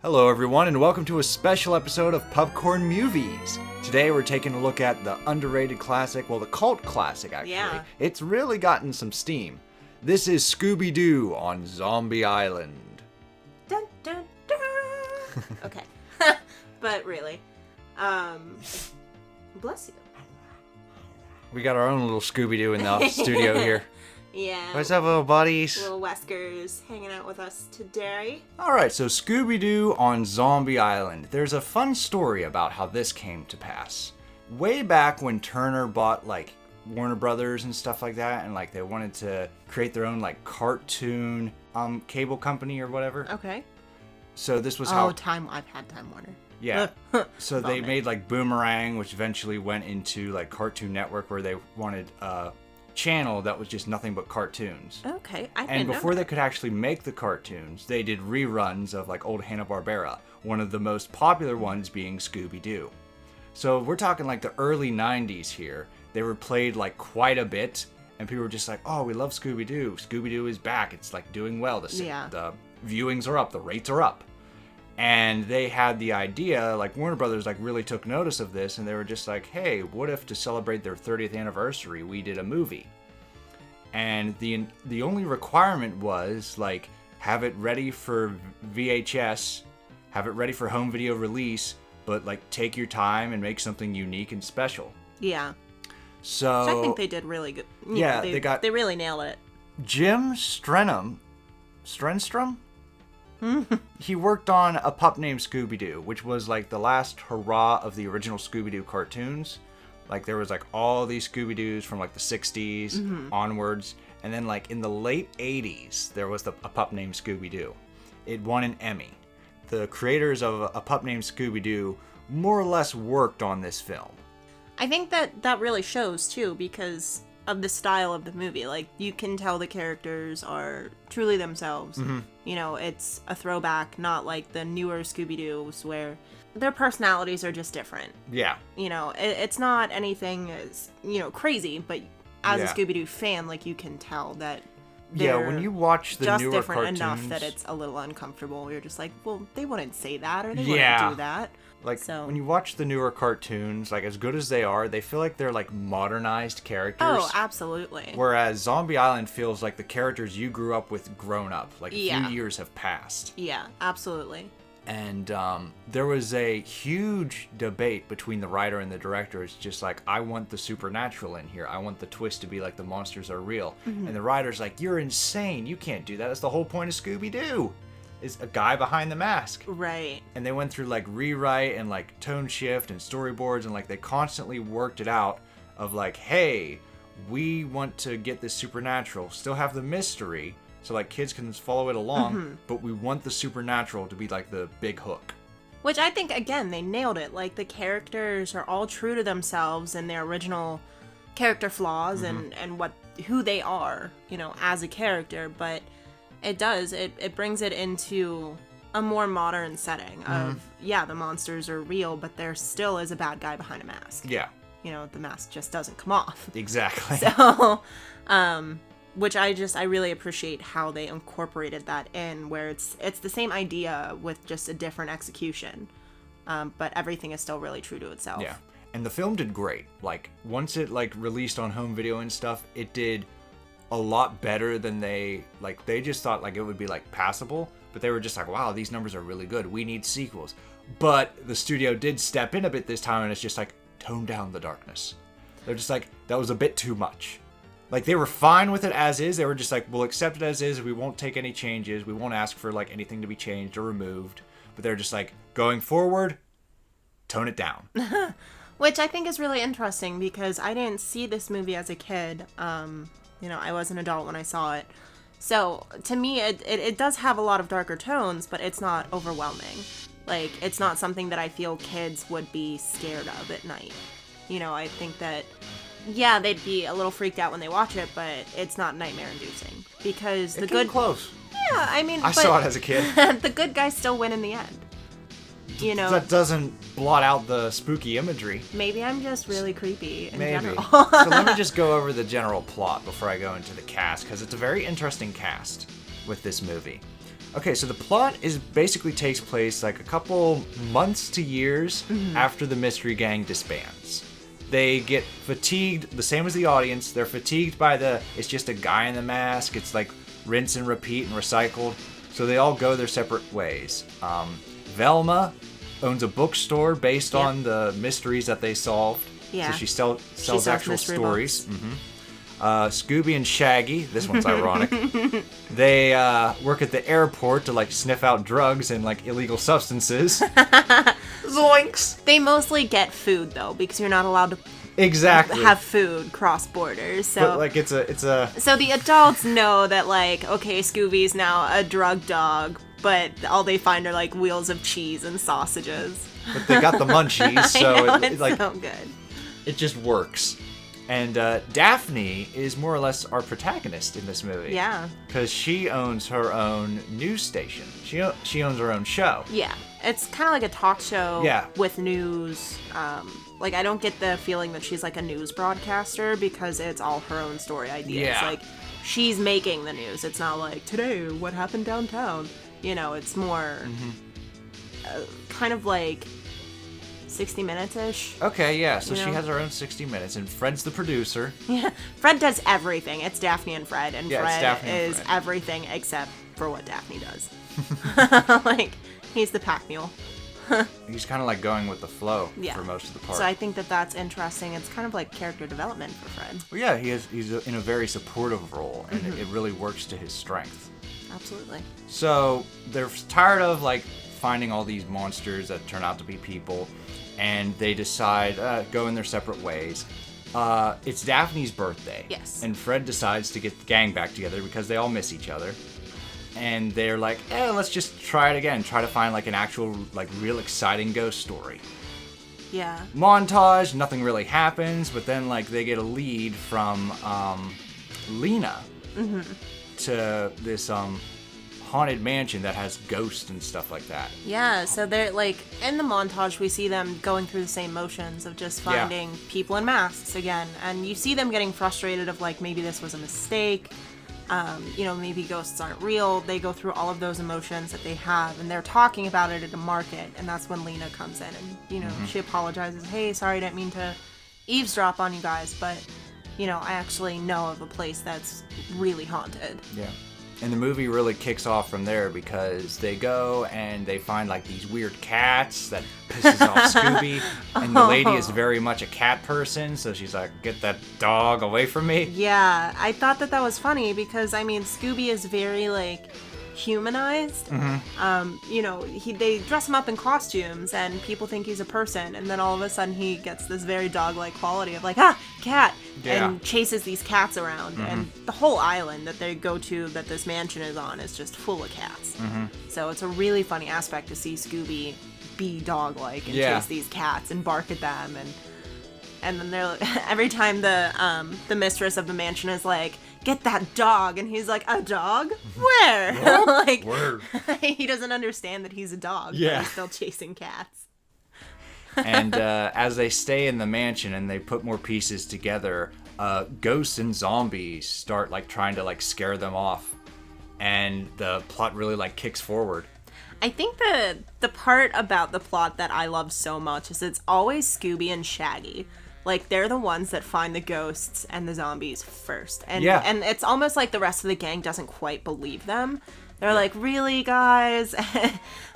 Hello everyone and welcome to a special episode of Pupcorn Mewvies. Today we're taking a look at the underrated classic, well the cult classic actually. Yeah. It's really gotten some steam. This is Scooby Doo on Zombie Island. Dun, dun, dun. Okay. But really. Bless you. We got our own little Scooby Doo in the studio here. Yeah. What's up little buddies? Little Weskers hanging out with us today. Alright, so Scooby Doo on Zombie Island. There's a fun story about how this came to pass. Way back when Turner bought like Warner Brothers and stuff like that, and like they wanted to create their own like cartoon cable company or whatever. Okay. So this was how... I've had Time Warner. Yeah. So they made like Boomerang, which eventually went into like Cartoon Network, where they wanted a channel that was just nothing but cartoons. Okay. And before they could actually make the cartoons, they did reruns of like old Hanna-Barbera, one of the most popular ones being Scooby Doo. So we're talking like the early 90s here. They were played like quite a bit, and people were just like, oh, we love Scooby Doo. Scooby Doo is back. It's like doing well. The viewings are up. The rates are up. And they had the idea, like Warner Brothers like really took notice of this, and they were just like, hey, what if to celebrate their 30th anniversary we did a movie? And the only requirement was like have it ready for VHS, have it ready for home video release, but like take your time and make something unique and special. Yeah. So I think they did really good. Yeah, they really nailed it. Jim Strenstrom? He worked on A Pup Named Scooby Doo, which was like the last hurrah of the original Scooby Doo cartoons. Like there was like all these Scooby Doos from like the 60s onwards, and then like in the late 80s there was A Pup Named Scooby Doo. It won an Emmy. The creators of A Pup Named Scooby Doo more or less worked on this film. I think that really shows too, because of the style of the movie. Like, you can tell the characters are truly themselves. Mm-hmm. You know, it's a throwback, not like the newer Scooby-Doos where their personalities are just different. Yeah. You know, it's not anything as, you know, crazy, but as a Scooby-Doo fan, like, you can tell that they're when you watch the just newer different cartoons, enough that it's a little uncomfortable. You're just like, well, they wouldn't say that, or they wouldn't do that. Like, when you watch the newer cartoons, like, as good as they are, they feel like they're, like, modernized characters. Oh, absolutely. Whereas Zombie Island feels like the characters you grew up with grown up. Like, a few years have passed. Yeah, absolutely. And there was a huge debate between the writer and the director. It's just like, I want the supernatural in here. I want the twist to be like the monsters are real. And the writer's like, you're insane. You can't do that. That's the whole point of Scooby-Doo. Is a guy behind the mask. Right. And they went through like rewrite and like tone shift and storyboards, and like they constantly worked it out of like, hey, we want to get this supernatural, still have the mystery, so like kids can follow it along, but we want the supernatural to be like the big hook. Which I think, again, they nailed it. Like, the characters are all true to themselves and their original character flaws and who they are, you know, as a character, but it brings it into a more modern setting of, the monsters are real, but there still is a bad guy behind a mask. Yeah. You know, the mask just doesn't come off. Exactly. So, which I really appreciate how they incorporated that in, where it's the same idea with just a different execution, but everything is still really true to itself. Yeah. And the film did great. Like, once it like released on home video and stuff, it did a lot better than they just thought like it would be like passable, but they were just like, wow, these numbers are really good, we need sequels. But the studio did step in a bit this time, and it's just like, tone down the darkness. They're just like, that was a bit too much. Like, they were fine with it as is. They were just like, we'll accept it as is, we won't take any changes, we won't ask for like anything to be changed or removed. But they're just like, going forward, tone it down. Which I think is really interesting, because I didn't see this movie as a kid. You know, I was an adult when I saw it. So, to me, it does have a lot of darker tones, but it's not overwhelming. Like, it's not something that I feel kids would be scared of at night. You know, I think that, they'd be a little freaked out when they watch it, but it's not nightmare-inducing. Because the good... close. Yeah, I mean... I saw it as a kid. The good guys still win in the end. You know, that doesn't blot out the spooky imagery. Maybe I'm just really creepy in general. So let me just go over the general plot before I go into the cast, because it's a very interesting cast with this movie. Okay, so the plot basically takes place like a couple months to years after the mystery gang disbands. They get fatigued, the same as the audience. They're fatigued by it's just a guy in the mask. It's like rinse and repeat and recycled. So they all go their separate ways. Velma owns a bookstore based on the mysteries that they solved. Yeah. So she sells actual stories. Scooby and Shaggy, this one's ironic. They work at the airport to like sniff out drugs and like illegal substances. Zoinks! They mostly get food though, because you're not allowed to have food cross borders. So but like it's a So the adults know that like, okay, Scooby's now a drug dog, but all they find are like wheels of cheese and sausages. But they got the munchies, so it's like so good. It just works. And Daphne is more or less our protagonist in this movie. Yeah. Because she owns her own news station. She owns her own show. Yeah. It's kind of like a talk show with news. Like, I don't get the feeling that she's like a news broadcaster because it's all her own story ideas. Yeah. Like, she's making the news. It's not like, today, what happened downtown? You know, it's more kind of like 60 Minutes-ish. Okay, yeah. So she has her own 60 Minutes, and Fred's the producer. Yeah, Fred does everything. It's Daphne and Fred, and Fred is Fred. everything except for what Daphne does. Like, he's the pack mule. He's kind of like going with the flow for most of the part. So I think that that's interesting. It's kind of like character development for Fred. Well, yeah, he's in a very supportive role, and it really works to his strength. Absolutely. So they're tired of like finding all these monsters that turn out to be people, and they decide go in their separate ways. It's Daphne's birthday. Yes. And Fred decides to get the gang back together because they all miss each other. And they're like, let's just try it again. Try to find like an actual, like real exciting ghost story. Yeah. Montage, nothing really happens, but then like they get a lead from Lena to this haunted mansion that has ghosts and stuff like that. Yeah, so they're like, in the montage we see them going through the same motions of just finding people in masks again, and you see them getting frustrated of like, maybe this was a mistake, you know, maybe ghosts aren't real. They go through all of those emotions that they have, and they're talking about it at a market, and that's when Lena comes in and, you know, she apologizes, hey, sorry, I didn't mean to eavesdrop on you guys, but, you know, I actually know of a place that's really haunted. Yeah. And the movie really kicks off from there because they go and they find like these weird cats that pisses off Scooby. And the lady is very much a cat person, so she's like, get that dog away from me. Yeah, I thought that was funny because, I mean, Scooby is very like humanized. You know, they dress him up in costumes and people think he's a person, and then all of a sudden he gets this very dog-like quality of like, cat, and chases these cats around, and the whole island that they go to, that this mansion is on, is just full of cats. So it's a really funny aspect to see Scooby be dog-like and chase these cats and bark at them, and then they're every time the mistress of the mansion is like, get that dog, and he's like, a dog? Where? Like, where? He doesn't understand that he's a dog, but he's still chasing cats. And as they stay in the mansion and they put more pieces together, ghosts and zombies start like trying to like scare them off, and the plot really like kicks forward. I think the part about the plot that I love so much is it's always Scooby and Shaggy. Like, they're the ones that find the ghosts and the zombies first. And it's almost like the rest of the gang doesn't quite believe them. They're like, really, guys?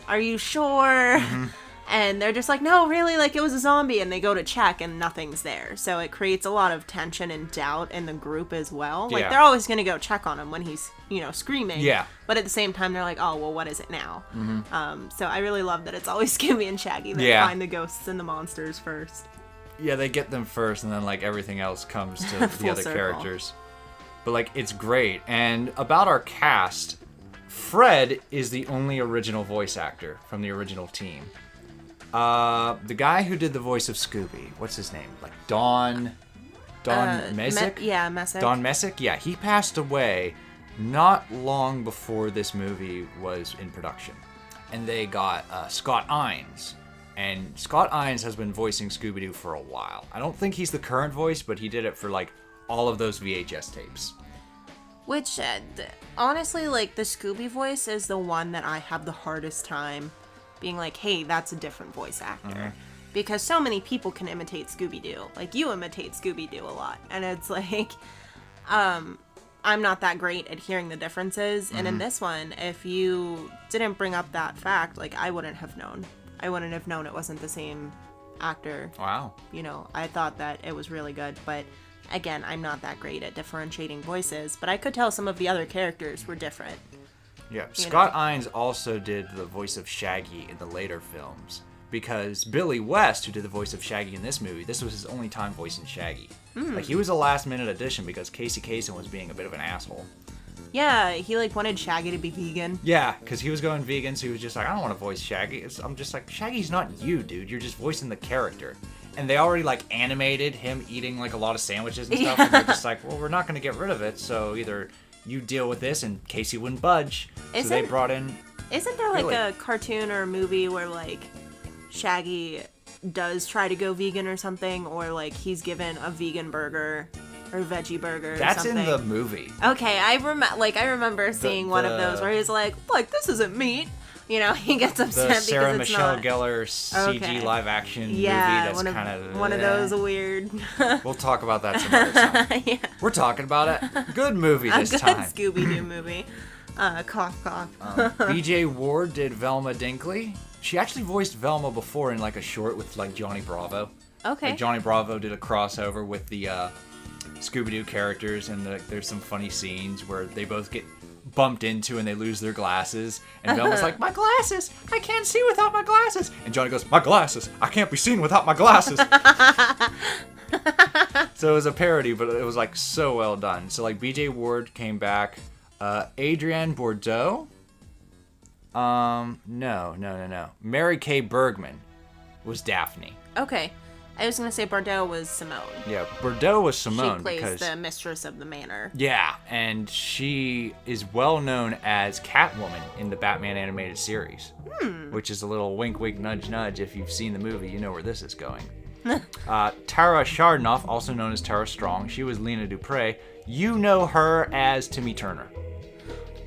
Are you sure? And they're just like, no, really, like, it was a zombie. And they go to check and nothing's there. So it creates a lot of tension and doubt in the group as well. Like, they're always going to go check on him when he's, you know, screaming. Yeah. But at the same time, they're like, oh, well, what is it now? So I really love that it's always Scooby and Shaggy that find the ghosts and the monsters first. Yeah, they get them first, and then like everything else comes to the other characters. But like, it's great. And about our cast, Fred is the only original voice actor from the original team. The guy who did the voice of Scooby, what's his name? Like Don Messick? Messick. Don Messick? Yeah, he passed away not long before this movie was in production. And they got Scott Ines. And Scott Ines has been voicing Scooby Doo for a while. I don't think he's the current voice, but he did it for like all of those VHS tapes. Which, honestly, like, the Scooby voice is the one that I have the hardest time being like, hey, that's a different voice actor. Because so many people can imitate Scooby Doo. Like, you imitate Scooby Doo a lot. And it's like, I'm not that great at hearing the differences. And in this one, if you didn't bring up that fact, like, I wouldn't have known. I wouldn't have known it wasn't the same actor. Wow. You know, I thought that it was really good. But again, I'm not that great at differentiating voices. But I could tell some of the other characters were different. Yeah, Scott Innes also did the voice of Shaggy in the later films. Because Billy West, who did the voice of Shaggy in this movie, this was his only time voicing Shaggy. Like, he was a last-minute addition because Casey Kasem was being a bit of an asshole. Yeah, he, like, wanted Shaggy to be vegan. Yeah, because he was going vegan, so he was just like, I don't want to voice Shaggy. I'm just like, Shaggy's not you, dude. You're just voicing the character. And they already, like, animated him eating, like, a lot of sandwiches and stuff. And they're just like, well, we're not going to get rid of it, so either you deal with this, and Casey wouldn't budge. So they brought in... Isn't there, like, Billy. a cartoon or a movie where, like, Shaggy does try to go vegan or something, or like he's given a vegan burger or veggie burger? That's or something? in the movie. Okay, I remember seeing one of those where he's like, this isn't meat. You know, he gets upset The because Sarah it's Michelle not. Gellar CG live action movie. That's kind of one of those weird. We'll talk about that some other time. Yeah. We're talking about a good movie this a good time. Scooby Doo movie. Cough, cough. B.J. Ward did Velma Dinkley. She actually voiced Velma before in like a short with like Johnny Bravo. Okay. Like Johnny Bravo did a crossover with the Scooby Doo characters, and there's some funny scenes where they both get bumped into and they lose their glasses. And Velma's like, my glasses! I can't see without my glasses! And Johnny goes, my glasses! I can't be seen without my glasses! So it was a parody, but it was like so well done. So like B.J. Ward came back. Adrienne Bordeaux? No. Mary Kay Bergman was Daphne. Okay. I was gonna say Bordeaux was Simone. Yeah, Bordeaux was Simone. She plays because, the mistress of the manor. Yeah, and she is well known as Catwoman in the Batman animated series. Which is a little wink, wink, nudge, nudge. If you've seen the movie, you know where this is going. Tara Shardnoff, also known as Tara Strong, she was Lena Dupre. You know her as Timmy Turner.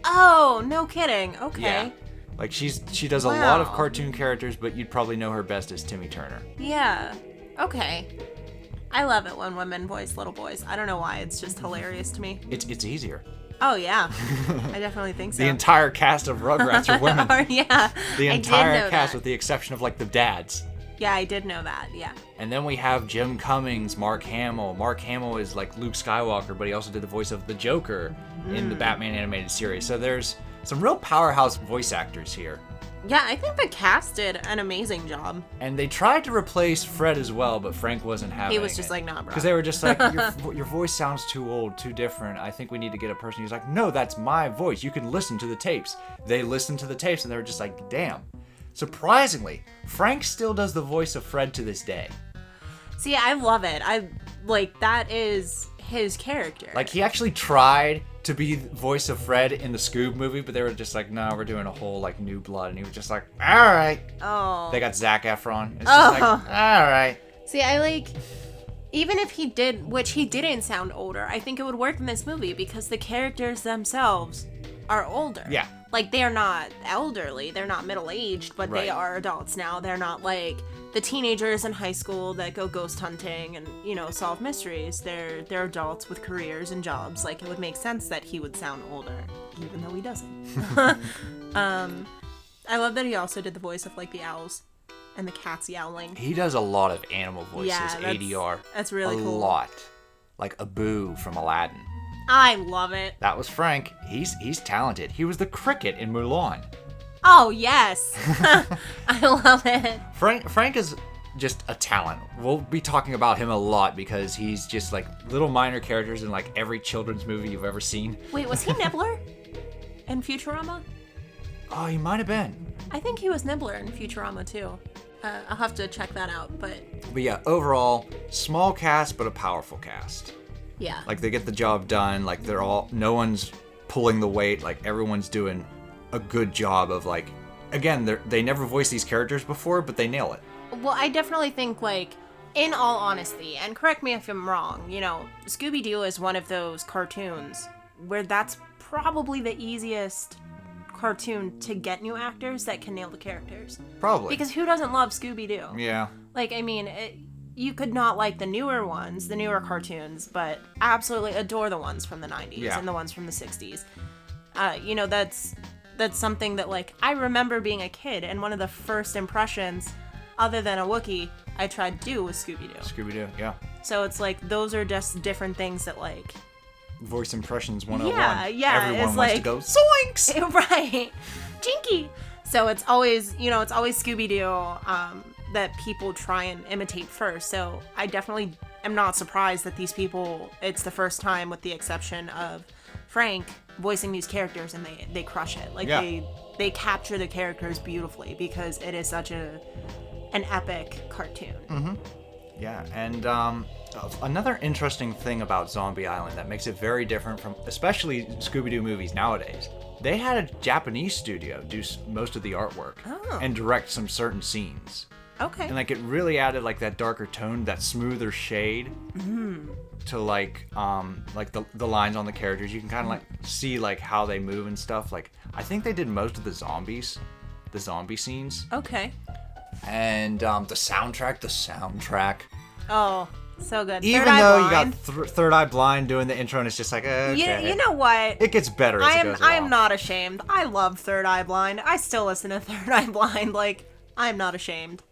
Oh, no kidding. Okay. Yeah. Like she does a lot of cartoon characters, but you'd probably know her best as Timmy Turner. Yeah. Okay. I love it when women voice little boys. I don't know why. It's just hilarious to me. It's easier. Oh, yeah. I definitely think so. The entire cast of Rugrats are women. Yeah. The entire cast that. with the exception of like the dads. Yeah, I did know that. Yeah. And then we have Jim Cummings, Mark Hamill. Mark Hamill is like Luke Skywalker, but he also did the voice of the Joker in the Batman animated series. So there's some real powerhouse voice actors here. Yeah, I think the cast did an amazing job. And they tried to replace Fred as well, but Frank wasn't having it. He was just like, nah, bro. Because they were just like, your voice sounds too old, too different. I think we need to get a person who's like, no, that's my voice. You can listen to the tapes. They listened to the tapes and they were just like, damn. Surprisingly, Frank still does the voice of Fred to this day. See, I love it. That is his character. Like, he actually tried to be the voice of Fred in the Scoob movie, but they were just like, no, we're doing a whole, like, New Blood. And he was just like, all right. Oh. They got Zac Efron. It's just like, all right. See, even if he did, which he didn't sound older, I think it would work in this movie because the characters themselves are older. Yeah. Like, they're not elderly, they're not middle-aged, but they Right. are adults now. They're not like the teenagers in high school that go ghost hunting and, solve mysteries. They're adults with careers and jobs. Like, it would make sense that he would sound older, even though he doesn't. I love that he also did the voice of, like, the owls and the cats yowling. He does a lot of animal voices, Yeah, ADR. that's really cool. A lot. Like Abu from Aladdin. I love it. That was Frank. He's talented. He was the cricket in Mulan. Oh, yes. I love it. Frank is just a talent. We'll be talking about him a lot because he's just like little minor characters in like every children's movie you've ever seen. Wait, was he Nibbler in Futurama? Oh, he might have been. I think he was Nibbler in Futurama, too. I'll have to check that out, but yeah, overall, small cast, but a powerful cast. yeah. Like, they get the job done. Like, no one's pulling the weight. Like, everyone's doing a good job of, like, again, they never voiced these characters before, but they nail it. Well, I definitely think, like, in all honesty, and correct me if I'm wrong, Scooby Doo is one of those cartoons where that's probably the easiest cartoon to get new actors that can nail the characters. Probably. Because who doesn't love Scooby Doo? Yeah. Like, I mean, you could not like the newer ones, the newer cartoons, but absolutely adore the ones from the 90s and the ones from the 60s. You know, that's something that, like, I remember being a kid, and one of the first impressions, other than a Wookiee, I tried to do was Scooby Doo. Scooby Doo, yeah. So it's like, those are just different things that, like... Voice impressions 101. Yeah, Everyone it's wants like, to go, zoinks! Right. Jinky! So it's always, you know, it's always Scooby Doo that people try and imitate first. So I definitely am not surprised that these people, it's the first time, with the exception of Frank, voicing these characters, and they crush it. Like, they capture the characters beautifully because it is such an epic cartoon. Mm-hmm. Yeah, and another interesting thing about Zombie Island that makes it very different from, especially Scooby-Doo movies nowadays, they had a Japanese studio do most of the artwork and direct some certain scenes. Okay. And, like, it really added, like, that darker tone, that smoother shade to, like the lines on the characters. You can kind of, like, see, like, how they move and stuff. Like, I think they did most of the zombie scenes. Okay. And the soundtrack. Oh, so good. Even though you got Third Eye Blind doing the intro, and it's just like, okay. You know what? It gets better as it goes along. I am not ashamed. I love Third Eye Blind. I still listen to Third Eye Blind. Like, I am not ashamed.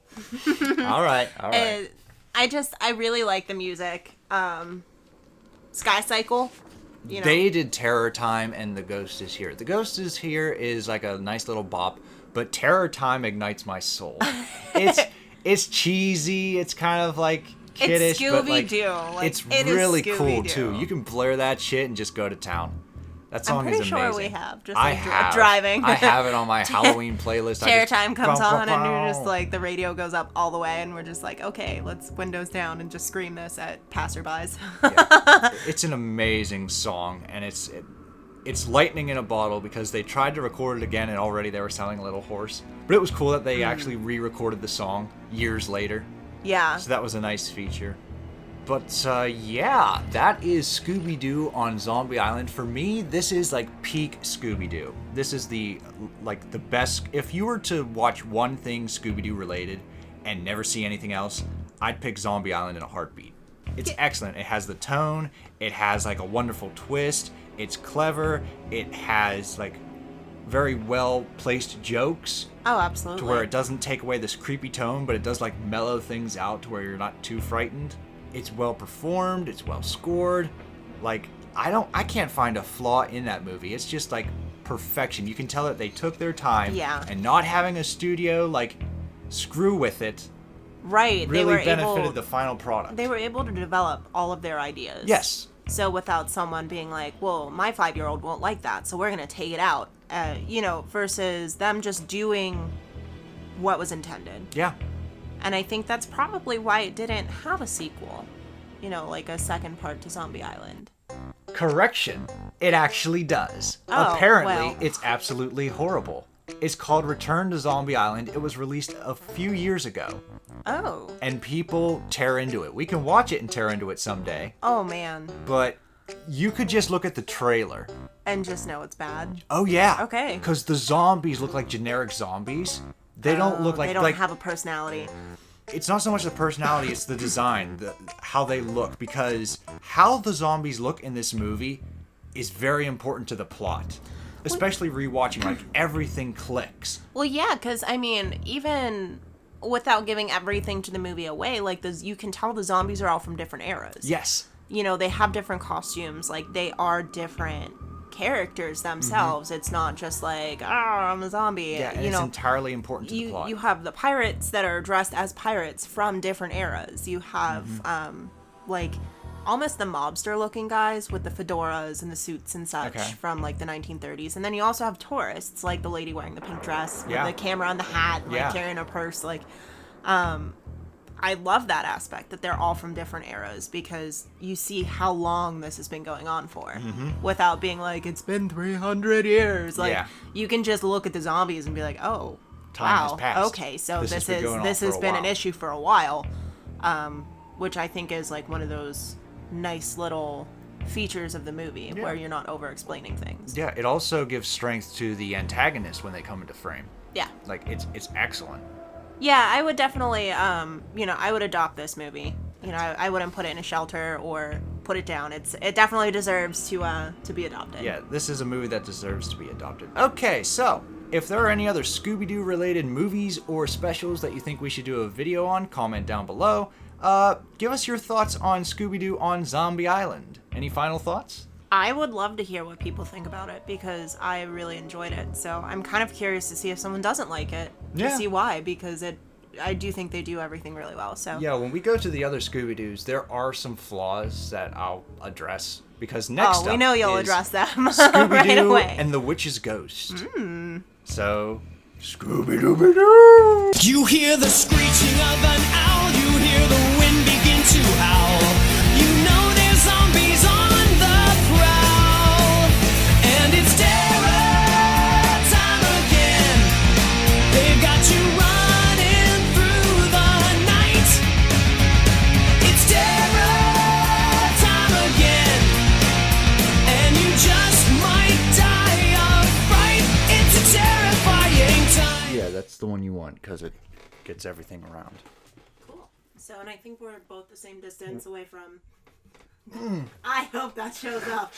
All right. I really like the music. Sky Cycle. You know. They did Terror Time and The Ghost Is Here. The Ghost Is Here is like a nice little bop, but Terror Time ignites my soul. It's cheesy. It's kind of like kiddish, but like, it's really cool too. You can blare that shit and just go to town. That song is amazing. I'm pretty sure we have. Just like driving. I have it on my Halloween playlist. Terror Time comes on and you're just like, the radio goes up all the way and we're just like, okay, let's windows down and just scream this at passerbys. Yeah. It's an amazing song, and it's lightning in a bottle because they tried to record it again and already they were sounding a little hoarse. But it was cool that they actually re-recorded the song years later. Yeah. So that was a nice feature. But, yeah, that is Scooby-Doo on Zombie Island. For me, this is, like, peak Scooby-Doo. This is the best. If you were to watch one thing Scooby-Doo related and never see anything else, I'd pick Zombie Island in a heartbeat. It's excellent. It has the tone. It has, like, a wonderful twist. It's clever. It has, like, very well-placed jokes. Oh, absolutely. To where it doesn't take away this creepy tone, but it does, like, mellow things out to where you're not too frightened. It's well performed. It's well scored. Like, I can't find a flaw in that movie. It's just like perfection. You can tell that they took their time. Yeah. And not having a studio like screw with it. Right. Really benefited the final product. They were able to develop all of their ideas. Yes. So without someone being like, well, my 5-year-old won't like that, so we're gonna take it out. Versus them just doing what was intended. Yeah. And I think that's probably why it didn't have a sequel. Like a second part to Zombie Island. Correction. It actually does. Oh, Apparently, it's absolutely horrible. It's called Return to Zombie Island. It was released a few years ago. Oh. And people tear into it. We can watch it and tear into it someday. Oh, man. But you could just look at the trailer. And just know it's bad. Oh, yeah. Okay. Because the zombies look like generic zombies. They don't look like... They don't have a personality. It's not so much the personality, it's the design, how they look. Because how the zombies look in this movie is very important to the plot. Especially rewatching, like, everything clicks. Well, yeah, because, I mean, even without giving everything to the movie away, like, you can tell the zombies are all from different eras. Yes. They have different costumes. Like, they are different characters themselves. Mm-hmm. It's not just like, I'm a zombie. Yeah, and it's entirely important to the plot. You have the pirates that are dressed as pirates from different eras. You have, like, almost the mobster-looking guys with the fedoras and the suits and such from, like, the 1930s. And then you also have tourists, like the lady wearing the pink dress with the camera on the hat, like, carrying a purse. Like, I love that aspect, that they're all from different eras, because you see how long this has been going on for, without being like, it's been 300 years. Like, you can just look at the zombies and be like, oh, time has passed. Okay, so this has been an issue for a while, which I think is, like, one of those nice little features of the movie where you're not over explaining things. Yeah, it also gives strength to the antagonist when they come into frame. Yeah. Like, it's excellent. Yeah, I would definitely, I would adopt this movie. I wouldn't put it in a shelter or put it down. It definitely deserves to be adopted. Yeah, this is a movie that deserves to be adopted. Okay, so if there are any other Scooby Doo related movies or specials that you think we should do a video on, comment down below. Give us your thoughts on Scooby Doo on Zombie Island. Any final thoughts? I would love to hear what people think about it because I really enjoyed it. So I'm kind of curious to see if someone doesn't like it, to see why, because I do think they do everything really well. So yeah, when we go to the other Scooby Doos, there are some flaws that I'll address because next up we know you'll address them Scooby Doo right away. and the Witch's Ghost. So Scooby Doo. You hear the screeching of an owl, you hear the wind begin to howl. You know there's zombies on the prowl, and it's terror time again. They've got you running through the night. It's terror time again, and you just might die of fright. It's a terrifying time. Yeah, that's the one you want because it gets everything around. Cool. So, and I think we're both the same distance away from... I hope that shows up.